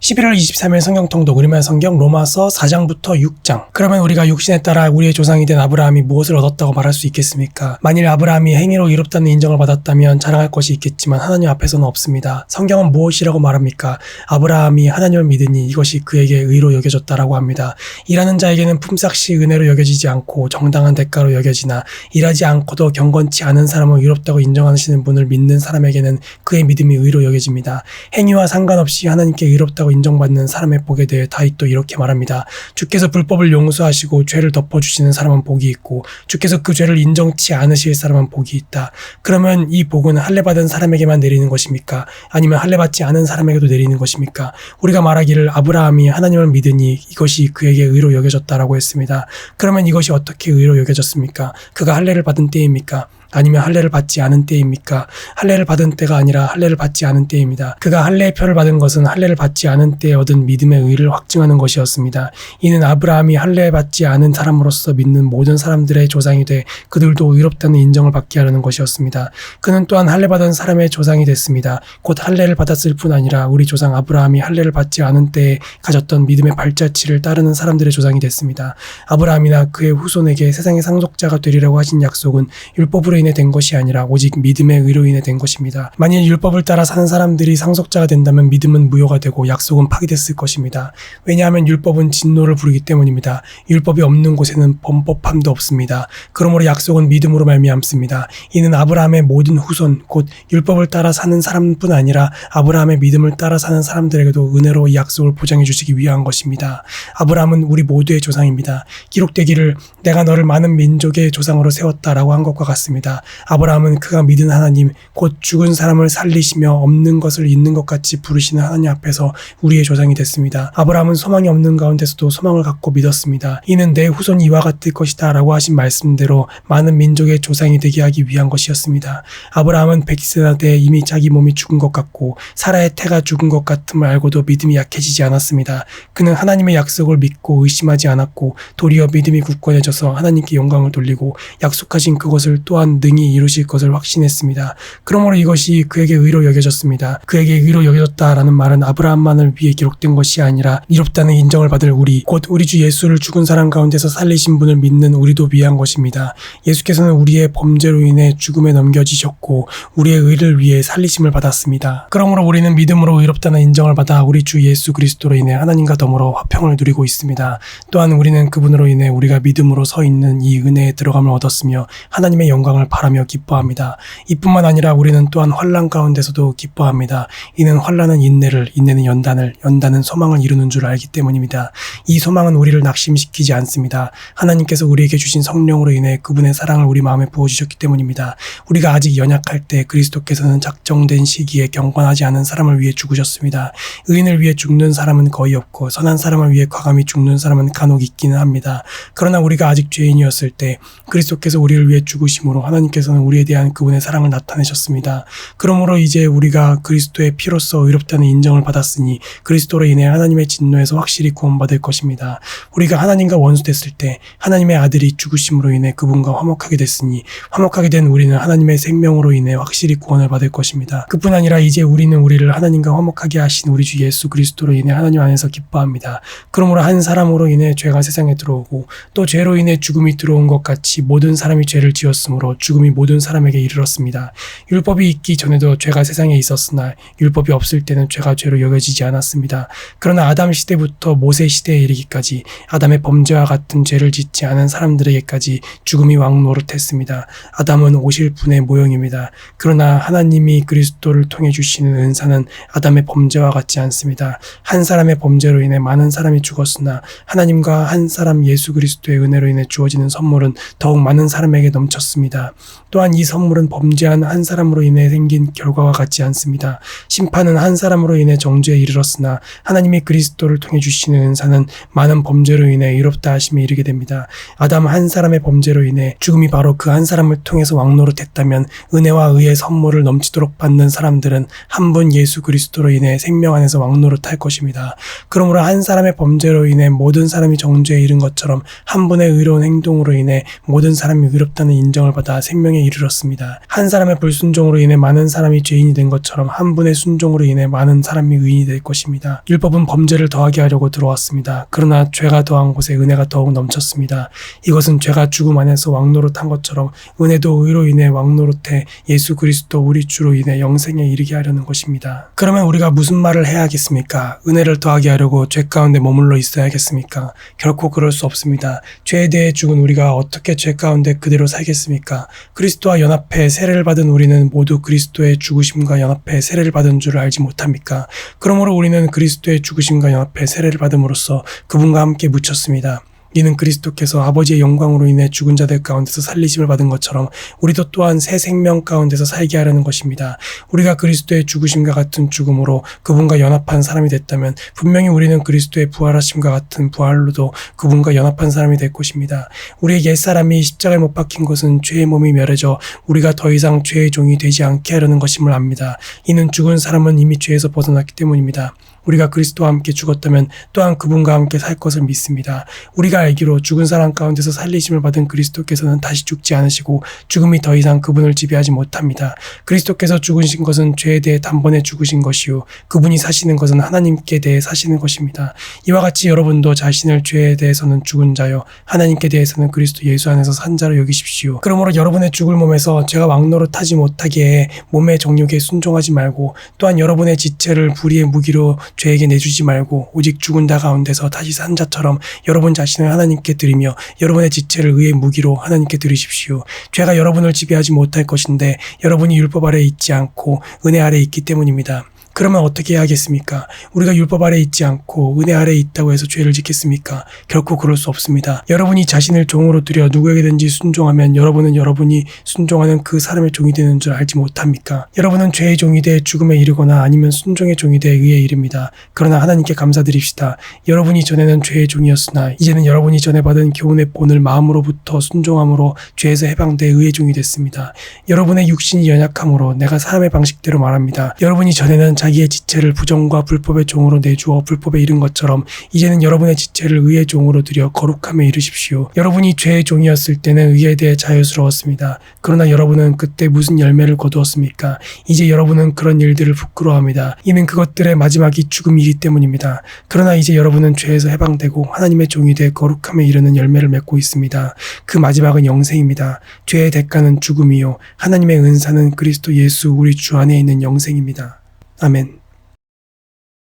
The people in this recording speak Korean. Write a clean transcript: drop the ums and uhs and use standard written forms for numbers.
11월 23일 성경통독 우리말 성경 로마서 4장부터 6장. 그러면 우리가 육신에 따라 우리의 조상이 된 아브라함이 무엇을 얻었다고 말할 수 있겠습니까? 만일 아브라함이 행위로 의롭다는 인정을 받았다면 자랑할 것이 있겠지만 하나님 앞에서는 없습니다. 성경은 무엇이라고 말합니까? 아브라함이 하나님을 믿으니 이것이 그에게 의로 여겨졌다라고 합니다. 일하는 자에게는 품삯이 은혜로 여겨지지 않고 정당한 대가로 여겨지나 일하지 않고도 경건치 않은 사람을 의롭다고 인정하시는 분을 믿는 사람에게는 그의 믿음이 의로 여겨집니다. 행위와 상관없이 하나님께 의롭다고 인정받는 사람의 복에 대해 다윗도 이렇게 말합니다. 주께서 불법을 용서하시고 죄를 덮어주시는 사람은 복이 있고 주께서 그 죄를 인정치 않으실 사람은 복이 있다. 그러면 이 복은 할례받은 사람에게만 내리는 것입니까? 아니면 할례받지 않은 사람에게도 내리는 것입니까? 우리가 말하기를 아브라함이 하나님을 믿으니 이것이 그에게 의로 여겨졌다라고 했습니다. 그러면 이것이 어떻게 의로 여겨졌습니까? 그가 할례를 받은 때입니까? 아니면 할례를 받지 않은 때입니까? 할례를 받은 때가 아니라 할례를 받지 않은 때입니다. 그가 할례의 표를 받은 것은 할례를 받지 않은 때에 얻은 믿음의 의를 확증하는 것이었습니다. 이는 아브라함이 할례 받지 않은 사람으로서 믿는 모든 사람들의 조상이 돼 그들도 의롭다는 인정을 받게 하려는 것이었습니다. 그는 또한 할례 받은 사람의 조상이 됐습니다. 곧 할례를 받았을 뿐 아니라 우리 조상 아브라함이 할례를 받지 않은 때에 가졌던 믿음의 발자취를 따르는 사람들의 조상이 됐습니다. 아브라함이나 그의 후손에게 세상의 상속자가 되리라고 하신 약속은 율법으로 인해 된 것이 아니라 오직 믿음의 의로 인해 된 것입니다. 만일 율법을 따라 사는 사람들이 상속자가 된다면 믿음은 무효가 되고 약속은 파기됐을 것입니다. 왜냐하면 율법은 진노를 부르기 때문입니다. 율법이 없는 곳에는 범법함도 없습니다. 그러므로 약속은 믿음으로 말미암습니다. 이는 아브라함의 모든 후손 곧 율법을 따라 사는 사람뿐 아니라 아브라함의 믿음을 따라 사는 사람들에게도 은혜로 이 약속을 보장해 주시기 위한 것입니다. 아브라함은 우리 모두의 조상입니다. 기록되기를 내가 너를 많은 민족의 조상으로 세웠다라고 한 것과 같습니다. 아브라함은 그가 믿은 하나님 곧 죽은 사람을 살리시며 없는 것을 있는 것 같이 부르시는 하나님 앞에서 우리의 조상이 됐습니다. 아브라함은 소망이 없는 가운데서도 소망을 갖고 믿었습니다. 이는 내 후손이 이와 같을 것이다 라고 하신 말씀대로 많은 민족의 조상이 되게 하기 위한 것이었습니다. 아브라함은 100세나 때 이미 자기 몸이 죽은 것 같고 사라의 태가 죽은 것 같음을 알고도 믿음이 약해지지 않았습니다. 그는 하나님의 약속을 믿고 의심하지 않았고 도리어 믿음이 굳건해져서 하나님께 영광을 돌리고 약속하신 그것을 또한 능히 이루실 것을 확신했습니다. 그러므로 이것이 그에게 의로 여겨졌습니다. 그에게 의로 여겨졌다라는 말은 아브라함만을 위해 기록된 것이 아니라 이롭다는 인정을 받을 우리, 곧 우리 주 예수를 죽은 사람 가운데서 살리신 분을 믿는 우리도 위한 것입니다. 예수께서는 우리의 범죄로 인해 죽음에 넘겨지셨고 우리의 의를 위해 살리심을 받았습니다. 그러므로 우리는 믿음으로 의롭다는 인정을 받아 우리 주 예수 그리스도로 인해 하나님과 더불어 화평을 누리고 있습니다. 또한 우리는 그분으로 인해 우리가 믿음으로 서 있는 이 은혜에 들어감을 얻었으며 하나님의 영광을 바라며 기뻐합니다. 이뿐만 아니라 우리는 또한 환난 가운데서도 기뻐합니다. 이는 환난은 인내를, 인내는 연단을, 연단은 소망을 이루는 줄 알기 때문입니다. 이 소망은 우리를 낙심시키지 않습니다. 하나님께서 우리에게 주신 성령으로 인해 그분의 사랑을 우리 마음에 부어주셨기 때문입니다. 우리가 아직 연약할 때 그리스도께서는 작정된 시기에 경건하지 않은 사람을 위해 죽으셨습니다. 의인을 위해 죽는 사람은 거의 없고 선한 사람을 위해 과감히 죽는 사람은 간혹 있기는 합니다. 그러나 우리가 아직 죄인이었을 때 그리스도께서 우리를 위해 죽으심으로 하나님께서는 우리에 대한 그분의 사랑을 나타내셨습니다. 그러므로 이제 우리가 그리스도의 피로써 의롭다는 인정을 받았으니 그리스도로 인해 하나님의 진노에서 확실히 구원받을 것입니다. 우리가 하나님과 원수됐을 때 하나님의 아들이 죽으심으로 인해 그분과 화목하게 됐으니 화목하게 된 우리는 하나님의 생명으로 인해 확실히 구원을 받을 것입니다. 그뿐 아니라 이제 우리는 우리를 하나님과 화목하게 하신 우리 주 예수 그리스도로 인해 하나님 안에서 기뻐합니다. 그러므로 한 사람으로 인해 죄가 세상에 들어오고 또 죄로 인해 죽음이 들어온 것 같이 모든 사람이 죄를 지었으므로 죽음이 모든 사람에게 이르렀습니다. 율법이 있기 전에도 죄가 세상에 있었으나 율법이 없을 때는 죄가 죄로 여겨지지 않았습니다. 그러나 아담 시대부터 모세 시대에 이르기까지 아담의 범죄와 같은 죄를 짓지 않은 사람들에게까지 죽음이 왕노릇했습니다. 아담은 오실 분의 모형입니다. 그러나 하나님이 그리스도를 통해 주시는 은사는 아담의 범죄와 같지 않습니다. 한 사람의 범죄로 인해 많은 사람이 죽었으나 하나님과 한 사람 예수 그리스도의 은혜로 인해 주어지는 선물은 더욱 많은 사람에게 넘쳤습니다. 또한 이 선물은 범죄한 한 사람으로 인해 생긴 결과와 같지 않습니다. 심판은 한 사람으로 인해 정죄에 이르렀으나 하나님이 그리스도를 통해 주시는 은사는 많은 범죄로 인해 의롭다 하심에 이르게 됩니다. 아담 한 사람의 범죄로 인해 죽음이 바로 그 한 사람을 통해서 왕노릇했다면 은혜와 의의 선물을 넘치도록 받는 사람들은 한 분 예수 그리스도로 인해 생명 안에서 왕노릇할 것입니다. 그러므로 한 사람의 범죄로 인해 모든 사람이 정죄에 이른 것처럼 한 분의 의로운 행동으로 인해 모든 사람이 의롭다는 인정을 받아 받아 생명에 이르렀습니다. 한 사람의 불순종으로 인해 많은 사람이 죄인이 된 것처럼 한 분의 순종으로 인해 많은 사람이 의인이 될 것입니다. 율법은 범죄를 더하게 하려고 들어왔습니다. 그러나 죄가 더한 곳에 은혜가 더욱 넘쳤습니다. 이것은 죄가 죽음 안에서 왕노릇한 것처럼 은혜도 의로 인해 왕노릇해 예수 그리스도 우리 주로 인해 영생에 이르게 하려는 것입니다. 그러면 우리가 무슨 말을 해야 하겠습니까? 은혜를 더하게 하려고 죄 가운데 머물러 있어야겠습니까? 결코 그럴 수 없습니다. 죄에 대해 죽은 우리가 어떻게 죄 가운데 그대로 살겠습니까? 그리스도와 연합해 세례를 받은 우리는 모두 그리스도의 죽으심과 연합해 세례를 받은 줄을 알지 못합니까? 그러므로 우리는 그리스도의 죽으심과 연합해 세례를 받음으로써 그분과 함께 묻혔습니다. 이는 그리스도께서 아버지의 영광으로 인해 죽은 자들 가운데서 살리심을 받은 것처럼 우리도 또한 새 생명 가운데서 살게 하려는 것입니다. 우리가 그리스도의 죽으심과 같은 죽음으로 그분과 연합한 사람이 됐다면 분명히 우리는 그리스도의 부활하심과 같은 부활로도 그분과 연합한 사람이 될 것입니다. 우리의 옛사람이 십자가에 못 박힌 것은 죄의 몸이 멸해져 우리가 더 이상 죄의 종이 되지 않게 하려는 것임을 압니다. 이는 죽은 사람은 이미 죄에서 벗어났기 때문입니다. 우리가 그리스도와 함께 죽었다면 또한 그분과 함께 살 것을 믿습니다. 우리가 알기로 죽은 사람 가운데서 살리심을 받은 그리스도께서는 다시 죽지 않으시고 죽음이 더 이상 그분을 지배하지 못합니다. 그리스도께서 죽으신 것은 죄에 대해 단번에 죽으신 것이요 그분이 사시는 것은 하나님께 대해 사시는 것입니다. 이와 같이 여러분도 자신을 죄에 대해서는 죽은 자요 하나님께 대해서는 그리스도 예수 안에서 산 자로 여기십시오. 그러므로 여러분의 죽을 몸에서 죄가 왕노릇하지 못하게 해 몸의 정욕에 순종하지 말고 또한 여러분의 지체를 불의의 무기로 죄에게 내주지 말고 오직 죽은 자 가운데서 다시 산 자처럼 여러분 자신을 하나님께 드리며 여러분의 지체를 의의 무기로 하나님께 드리십시오. 죄가 여러분을 지배하지 못할 것인데 여러분이 율법 아래에 있지 않고 은혜 아래에 있기 때문입니다. 그러면 어떻게 해야 하겠습니까? 우리가 율법 아래에 있지 않고 은혜 아래에 있다고 해서 죄를 짓겠습니까? 결코 그럴 수 없습니다. 여러분이 자신을 종으로 들여 누구에게든지 순종하면 여러분은 여러분이 순종하는 그 사람의 종이 되는 줄 알지 못합니까? 여러분은 죄의 종이 돼 죽음에 이르거나 아니면 순종의 종이 돼 의에 이릅니다. 그러나 하나님께 감사드립시다. 여러분이 전에는 죄의 종이었으나 이제는 여러분이 전에 받은 교훈의 본을 마음으로부터 순종함으로 죄에서 해방돼 의의 종이 됐습니다. 여러분의 육신이 연약함으로 내가 사람의 방식대로 말합니다. 여러분이 전에는 자기의 지체를 부정과 불법의 종으로 내주어 불법에 이른 것처럼 이제는 여러분의 지체를 의의 종으로 들여 거룩함에 이르십시오. 여러분이 죄의 종이었을 때는 의에 대해 자유스러웠습니다. 그러나 여러분은 그때 무슨 열매를 거두었습니까? 이제 여러분은 그런 일들을 부끄러워합니다. 이는 그것들의 마지막이 죽음이기 때문입니다. 그러나 이제 여러분은 죄에서 해방되고 하나님의 종이 돼 거룩함에 이르는 열매를 맺고 있습니다. 그 마지막은 영생입니다. 죄의 대가는 죽음이요 하나님의 은사는 그리스도 예수 우리 주 안에 있는 영생입니다. 아멘.